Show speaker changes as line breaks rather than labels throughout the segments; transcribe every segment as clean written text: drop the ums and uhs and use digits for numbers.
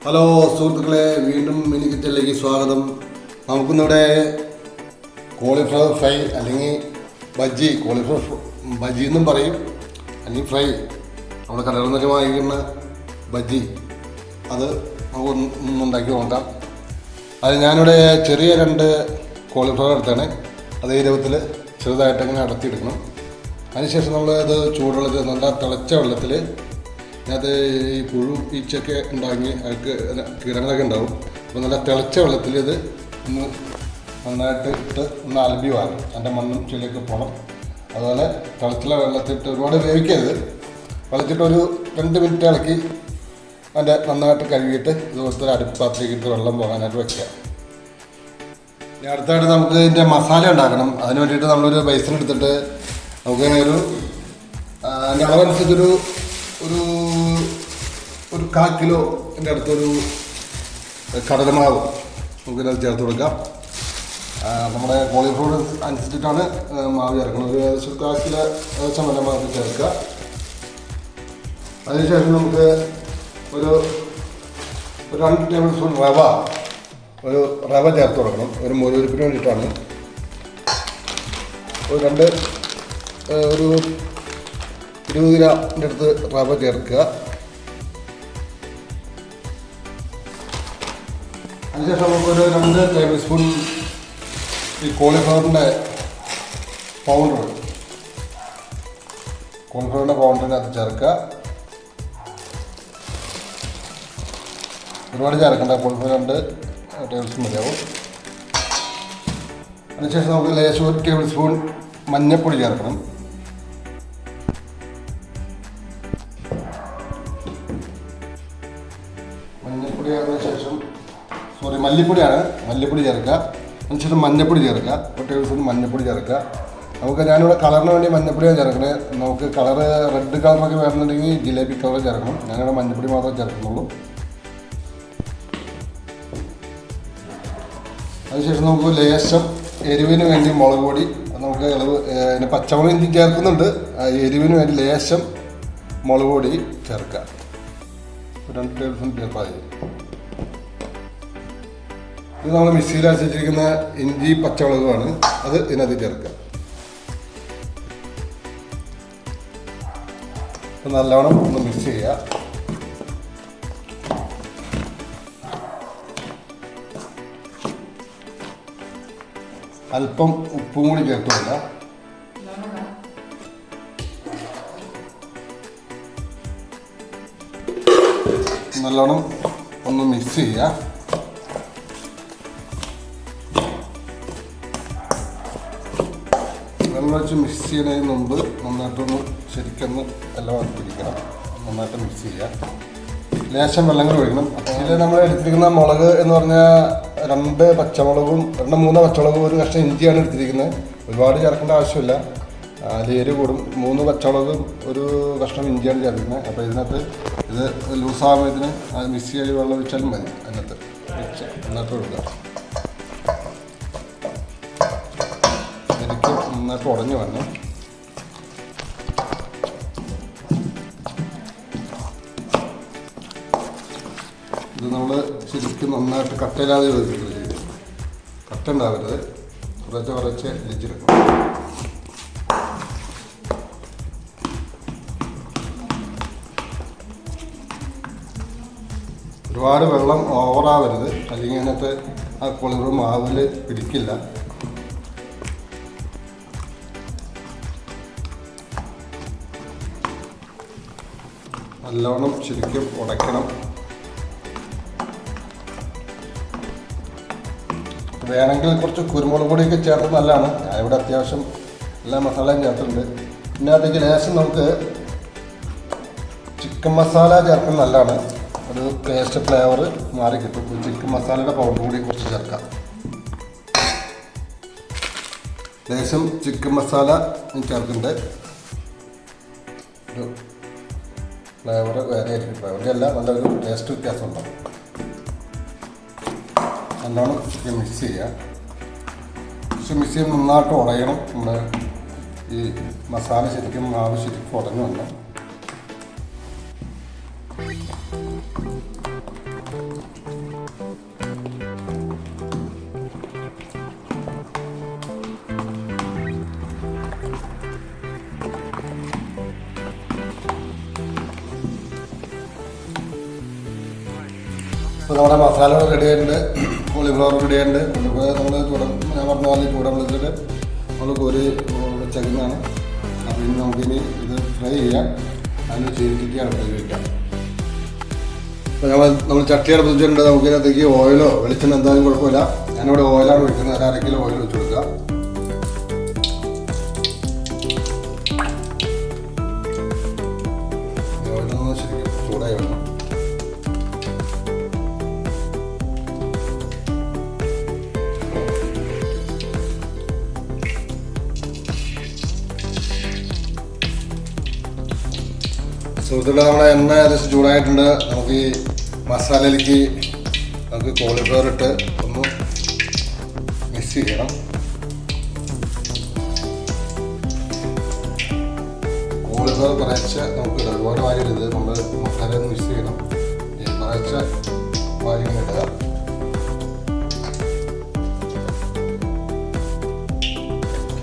Hello സുഹൃത്തുക്കളെ, വീണ്ടും mini കിച്ചണിലേക്ക് സ്വാഗതം. നമുക്കിന്നിവിടെ കോളിഫ്ലവർ ഫ്രൈ അല്ലെങ്കിൽ ബജ്ജി, കോളിഫ്ലവർ ബജ്ജി എന്നും പറയും, അല്ലെങ്കിൽ ഫ്രൈ, നമ്മുടെ കടകളിൽ നിന്നൊക്കെ വാങ്ങിക്കുന്ന ബജ്ജി, അത് നമുക്ക് ഉണ്ടാക്കി നോക്കാം. അത് ഞാനിവിടെ ചെറിയ 2 കോളിഫ്ലവർ എടുത്താണ്. അത് ഈ രൂപത്തിൽ ചെറുതായിട്ട് ഇങ്ങനെ അടർത്തിയെടുക്കണം. അതിനുശേഷം നമ്മൾ ഇത് ചൂടുവെള്ളത്തിൽ, നല്ല തിളച്ച വെള്ളത്തിൽ, അത് ഈ പുഴു ഈച്ചയൊക്കെ ഉണ്ടാക്കി അതിക്ക് കീടങ്ങളൊക്കെ ഉണ്ടാവും. അപ്പോൾ നല്ല തിളച്ച വെള്ളത്തിൽ ഇത് ഒന്ന് നന്നായിട്ട് ഇട്ട് ഒന്ന് അലമ്പി വാങ്ങും. അതിൻ്റെ മണ്ണും ചെളിയൊക്കെ പോകണം. അതുപോലെ തിളച്ചുള്ള വെള്ളത്തിട്ട് ഒരുപാട് വേവിക്കരുത്. വെള്ളത്തിട്ട് ഒരു 2 മിനിറ്റ് ഇളക്കി അതിൻ്റെ നന്നായിട്ട് കഴുകിയിട്ട് ഇതുപോലത്തെ ഒരു അടുപ്പാത്തിലേക്ക് ഇട്ട് വെള്ളം പോകാനായിട്ട് വയ്ക്കുക. ഇനി അടുത്തായിട്ട് നമുക്ക് ഇതിൻ്റെ മസാല ഉണ്ടാക്കണം. അതിന് വേണ്ടിയിട്ട് നമ്മളൊരു ബേസൻ എടുത്തിട്ട് നമുക്ക് ഒരു അതിൻ്റെ അളവനുസരിച്ചൊരു 1/4 കിലോൻ്റെ അടുത്തൊരു കടലമാവ് നമുക്കിത് ചേർത്ത് കൊടുക്കാം. നമ്മുടെ കോളിഫ്ലവർ അനുസരിച്ചിട്ടാണ് മാവ് ചേർക്കുന്നത്. ഒരു ഏകദേശം 1/4 കിലോ ഏകദേശം നല്ല മാവ് ചേർക്കുക. അതിനുശേഷം നമുക്ക് ഒരു 2 ടേബിൾ സ്പൂൺ റവ ചേർത്ത് കൊടുക്കണം. ഒരു മൊരുവിരിപ്പിന് വേണ്ടിയിട്ടാണ്. ഒരു 20 ഗ്രാമിൻ്റെ അടുത്ത് റവ ചേർക്കുക. അതിനുശേഷം നമുക്കൊരു 2 ടേബിൾ സ്പൂൺ ഈ കോളിഫ്ലവറിൻ്റെ പൗഡറിനകത്ത് ചേർക്കുക. ഒരുപാട് ചേർക്കേണ്ട, കോളിഫ്ലവർ 2 ടേബിൾ സ്പൂൺ മതിയാവും. അതിനുശേഷം നമുക്ക് ലേശം 1 ടേബിൾ സ്പൂൺ മഞ്ഞൾപ്പൊടി ചേർക്കണം. മഞ്ഞൾപ്പൊടി ചേർത്തതിന് ശേഷം മല്ലിപ്പൊടി ചേർക്കുക. അതിനുശേഷം മഞ്ഞൾപ്പൊടി ചേർക്കുക. 1 ടേബിൾ സ്പൂൺ മഞ്ഞൾപ്പൊടി ചേർക്കുക. ഞാനിവിടെ കളറിന് വേണ്ടി മഞ്ഞൾപ്പൊടിയാണ് ചേർക്കുന്നത്. നമുക്ക് കളറ് റെഡ് കളറൊക്കെ വേണമെന്നുണ്ടെങ്കിൽ ജിലേബി കളർ ചേർക്കണം. ഞാനിവിടെ മഞ്ഞൾപ്പൊടി മാത്രമേ ചേർക്കുന്നുള്ളൂ. അതിനുശേഷം നമുക്ക് ലേശം എരിവിന് വേണ്ടി മുളക് പൊടി, നമുക്ക് പിന്നെ പച്ചമുളക് ചേർക്കുന്നുണ്ട്. എരിവിന് വേണ്ടി ലേശം മുളക് പൊടി ചേർക്കുക. 2 ടേബിൾ സ്പൂൺ ചേർത്താൽ മതി. ഇത് നമ്മൾ മിക്സിയിൽ അരച്ചിരിക്കുന്ന ഇഞ്ചി പച്ചമുളകുമാണ്, അത് ഇതിനകത്ത് ചേർക്കുക. നല്ലവണ്ണം ഒന്ന് മിക്സ് ചെയ്യുക. അല്പം ഉപ്പും കൂടി ചേർത്ത് കൊടുക്കുക. നല്ലോണം ഒന്ന് മിക്സ് ചെയ്യുക. വെള്ളം വെച്ച് മിക്സ് ചെയ്യുന്നതിന് മുമ്പ് നന്നായിട്ടൊന്ന് ശരിക്കൊന്ന് എല്ലാം പിടിക്കണം. നന്നായിട്ട് മിക്സ് ചെയ്യുക. ലേശം വെള്ളങ്ങൾ ഒഴിക്കണം. ഇതിൽ നമ്മൾ എടുത്തിരിക്കുന്ന മുളക് എന്ന് പറഞ്ഞാൽ 2 പച്ചമുളകും 2-3 പച്ചമുളകും 1 കഷ്ണം ഇഞ്ചിയാണ് എടുത്തിരിക്കുന്നത്. ഒരുപാട് ചേർക്കേണ്ട ആവശ്യമില്ല, അതിൽ എരിവ് കൂടും. 3 പച്ചമുളകും 1 കഷ്ണം ഇഞ്ചിയാണ് ചേർക്കുന്നത്. അപ്പോൾ ഇതിനകത്ത് ഇത് ലൂസാകുമ്പോഴത്തിന് അത് മിക്സ് ചെയ്ത് വെള്ളം ഒഴിച്ചാലും മതി. അതിനകത്ത് വെച്ച് നന്നായിട്ട് കൊടുക്കുക. ശരിക്കും നന്നായിട്ട് ഉടഞ്ഞു വരണം. ഇത് നമ്മൾ ശരിക്കും നന്നായിട്ട് കട്ടയില്ലാതെ യോജിപ്പിക്കുന്നത് ചെയ്യും. കട്ട ഉണ്ടാവരുത്, കുറച്ച് ഇരിച്ചെടുക്കണം. ഒരുപാട് വെള്ളം ഓവറാവരുത്, അല്ലെങ്കിൽ അതിനകത്ത് ആ കോളിഫ്ലവർ മാവിൽ പിടിക്കില്ല. നല്ലവണ്ണം ശരിക്കും ഉടയ്ക്കണം. വേണമെങ്കിൽ കുറച്ച് കുരുമുളക് പൊടിയൊക്കെ ചേർത്ത് നല്ലതാണ്. ഞാനിവിടെ അത്യാവശ്യം എല്ലാ മസാലയും ചേർത്തിട്ടുണ്ട്. പിന്നെ അതിലേക്ക് ലേശം നമുക്ക് ചിക്കൻ മസാല ചേർക്കുന്നത് നല്ലതാണ്. ഒരു ടേസ്റ്റ് ഫ്ലേവർ മാറി കിട്ടും. ചിക്കൻ മസാലയുടെ പൗഡർ കൂടി കുറച്ച് ചേർക്കാം. ലേശം ചിക്കൻ മസാല ചേർക്കുന്നുണ്ട്. ഒരു ഫ്ലേവർ വേറെ ആയിരിക്കും. ഫ്ലേവറിൻ്റെ നല്ലൊരു ടേസ്റ്റ് വ്യത്യാസം ഉണ്ടാകും. നല്ലോണം ചിക്കൻ മിക്സ് ചെയ്യുക. മിക്സ് ചെയ്യുമ്പോൾ നന്നായിട്ട് ഉടയണം. നമ്മുടെ ഈ മസാല ശരിക്കും മാവ് ശരിക്കും ഉടഞ്ഞു വരണം. ഇപ്പോൾ നമ്മുടെ മസാല റെഡി ആയിട്ടുണ്ട്, കോളിഫ്ലവർ റെഡി ആയിട്ടുണ്ട്. നമ്മൾ ഞാൻ പറഞ്ഞ പോലെ ചൂടുവെള്ളത്തിൽ നമ്മൾ കോരി വെച്ചേക്കുന്നതാണ്. അപ്പോൾ ഇനി നമുക്കിനി ഇത് ഫ്രൈ ചെയ്യാം. അതിന് ചീനിച്ചിട്ട് അടുപ്പിൽ വയ്ക്കാം. അപ്പോൾ നമ്മൾ ചട്ടി അടുപ്പിച്ചിട്ടുണ്ട്. നമുക്കിതിനകത്തേക്ക് ഓയിലോ വെളിച്ചെണ്ണ എന്തായാലും കുഴപ്പമില്ല. ഞാനിവിടെ ഓയിലാണ് ഒഴിക്കുന്നത്. 1/2 കിലോ ഓയിൽ വെച്ച് കൊടുക്കുക. ഓയിലൊന്ന് ശരിക്കും ചൂടായി വേണം. സുഹൃത്തുക്കളെ, നമ്മുടെ എണ്ണ ഏകദേശം ചൂടായിട്ടുണ്ട്. നമുക്ക് ഈ മസാലയിലേക്ക് നമുക്ക് കോളിഫ്ലവർ ഇട്ട് ഒന്ന് മിക്സ് ചെയ്യണം. കോളിഫ്ലവർ കുറച്ച് നമുക്ക് ഒരുപാട് വാരി ഇടുന്നത് നമ്മൾ മസാല ഒന്ന് മിക്സ് ചെയ്യണം. കുറച്ച് വാരി ഇടുക.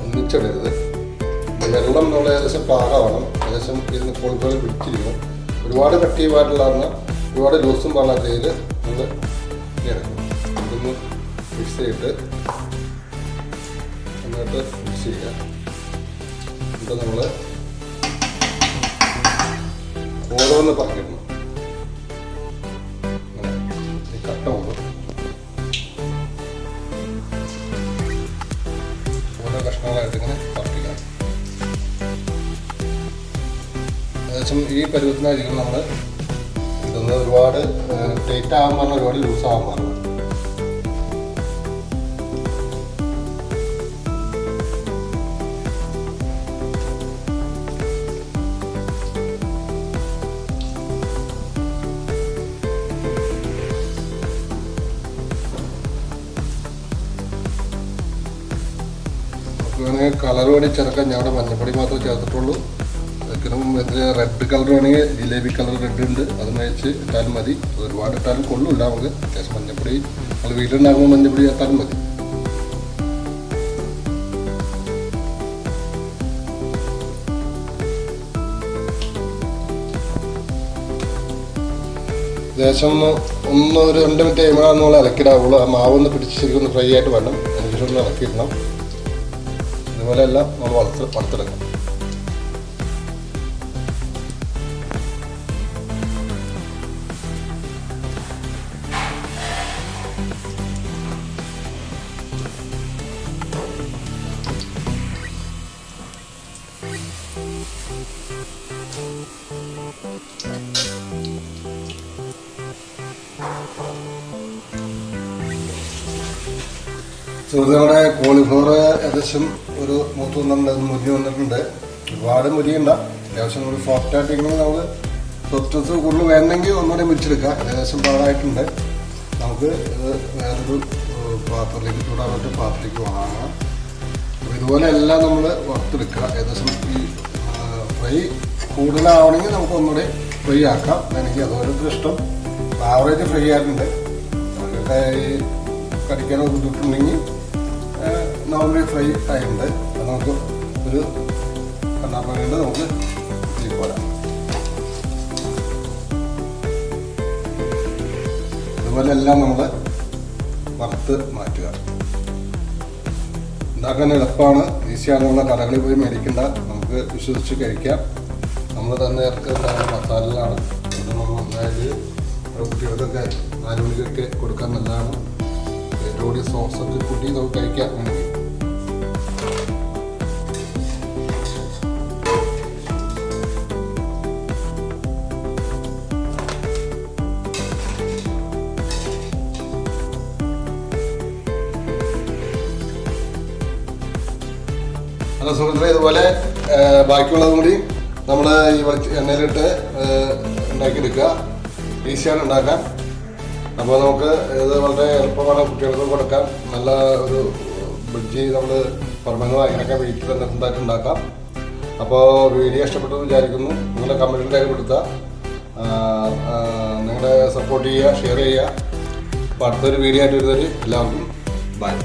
ഒന്നിച്ചിടരുത്. വെള്ളം നമ്മൾ ഏകദേശം പാകമാവണം. ഏകദേശം ഇതിന് കോളിഫ്ലവർ പിടിച്ചിരിക്കണം. ഒരുപാട് കട്ടിയുമായിട്ടുള്ളതാണ്, ഒരുപാട് ലൂസും പാടാത്ത രീതിയിൽ നമ്മൾ ഇറക്കും. ഇതൊന്ന് മിക്സ് ചെയ്തിട്ട് നന്നായിട്ട് മിക്സ് ചെയ്യുക. എന്നിട്ട് നമ്മൾ ഓരോന്ന് പറക്കിടണം. കട്ട പോകും. ഓരോ കഷ്ണങ്ങളായിട്ട് ഇങ്ങനെ പറക്കില്ല. ഏകദേശം ഈ പരുവത്തിനായിരിക്കും നമ്മൾ ഇതൊന്ന് ഒരുപാട് ടൈറ്റ് ആകാൻ പറഞ്ഞാൽ ഒരുപാട് ലൂസ് ആകാൻ പറഞ്ഞു. നമുക്ക് വേണമെങ്കിൽ കളർ വേണ്ടി ചേർക്കാൻ ഞാൻ ഇവിടെ മഞ്ഞപ്പൊടി മാത്രമേ ചേർത്തിട്ടുള്ളൂ. റെഡ് കളർ വേണമെങ്കിൽ ജിലേബി കളർ റെഡ് ഉണ്ട്, അത് മേടിച്ച് ഇട്ടാലും മതി. അത് ഒരുപാട് ഇട്ടാലും കൊള്ളില്ല. നമുക്ക് അത്യാവശ്യം മഞ്ഞപ്പൊടി നമ്മൾ വീട്ടിലുണ്ടാകുമ്പോൾ മഞ്ഞപ്പൊടി ചേർത്താലും മതി. ഏകദേശം ഒരു 2 മിനിറ്റ് കഴിയുമ്പോഴാണ് നമ്മൾ ഇളക്കിടാവുള്ളൂ. ആ മാവൊന്ന് പിടിച്ച് ശരിക്കും ഒന്ന് ഫ്രൈ ആയിട്ട് വേണം. അതിനുശേഷം ഒന്ന് ഇളക്കിയിടണം. ഇതുപോലെ എല്ലാം നമ്മൾ വറുത്തെടുക്കണം. സുഹൃത്തുക്കളുടെ കോളിഫ്ലവർ ഏകദേശം ഒരു 3 മുരി വന്നിട്ടുണ്ട്. ഒരുപാട് മുരിയുണ്ട. അത്യാവശ്യം ഒരു സോഫ്റ്റ് ആയിട്ടിരിക്കണമെങ്കിൽ നമുക്ക് സോഫ്റ്റ്നസ് കൂടുതൽ വേണമെങ്കിൽ ഒന്നുകൂടെ മുരിച്ചെടുക്കാം. ഏകദേശം പാടായിട്ടുണ്ട്. നമുക്ക് ഇത് വേറൊരു പാത്രത്തിലേക്ക് ചൂടാവാത്ത പാത്രത്തിലേക്ക് വാങ്ങാം. അപ്പോൾ ഇതുപോലെ എല്ലാം നമ്മൾ വറുത്തെടുക്കുക. ഏകദേശം ഈ ഫ്രൈ കൂടുതലാവണമെങ്കിൽ നമുക്ക് ഒന്നുകൂടെ ഫ്രൈ ആക്കാം. എനിക്ക് അതോരൊക്കെ ഇഷ്ടം. ആവറേജ് ഫ്രൈ ആയിട്ടുണ്ട്. നമുക്കൊക്കെ ഈ കടിക്കാനോ ബുദ്ധിമുട്ടുണ്ടെങ്കിൽ നോർമലി ഫ്രൈ ആയിട്ടുണ്ട്. അത് നമുക്ക് ഒരു കണ്ണാപ്പണ്ട് നമുക്ക് ഇതിൽ പോരാം. അതുപോലെ എല്ലാം നമ്മൾ വറുത്ത് മാറ്റുക. ഉണ്ടാക്കാൻ എളുപ്പമാണ്, ഈസിയാണ്. നമ്മൾ കടകളിൽ പോയി മേടിക്കേണ്ട, നമുക്ക് വിശ്വസിച്ച് കഴിക്കാം. നമ്മൾ തന്നെ ഇറക്കുന്ന മസാലകളാണ്. അത് നമ്മൾ അതായത് കുട്ടികൾക്കൊക്കെ 4 മണിക്കൊക്കെ കൊടുക്കാൻ നല്ലതാണ്. ഏറ്റവും സോസൊക്കെ കൂട്ടി നമുക്ക് കഴിക്കാം. വേണമെങ്കിൽ അല്ല സുഹൃത്തുക്കളെ, ഇതുപോലെ ബാക്കിയുള്ളതും കൂടി നമ്മൾ ഈ എണ്ണയിലിട്ട് ഉണ്ടാക്കിയെടുക്കുക. ഈസിയാണ് ഉണ്ടാക്കാൻ. അപ്പോൾ നമുക്ക് ഇത് വളരെ എളുപ്പമാണ് കുട്ടികൾക്ക് കൊടുക്കാൻ. നല്ല ഒരു ബജ്ജി നമ്മൾ പുറമെന്ന് അങ്ങനെയൊക്കെ വീട്ടിൽ തന്നെ സ്വന്തമായിട്ട് ഉണ്ടാക്കാം. അപ്പോൾ വീഡിയോ ഇഷ്ടപ്പെട്ടെന്ന് വിചാരിക്കുന്നു. നിങ്ങളുടെ കമൻറ്റിൽ രേഖപ്പെടുത്തുക. നിങ്ങളുടെ സപ്പോർട്ട് ചെയ്യുക, ഷെയർ ചെയ്യുക. അപ്പോൾ അടുത്തൊരു വീഡിയോ ആയിട്ട് വരുന്നവർ എല്ലാവർക്കും ബൈ.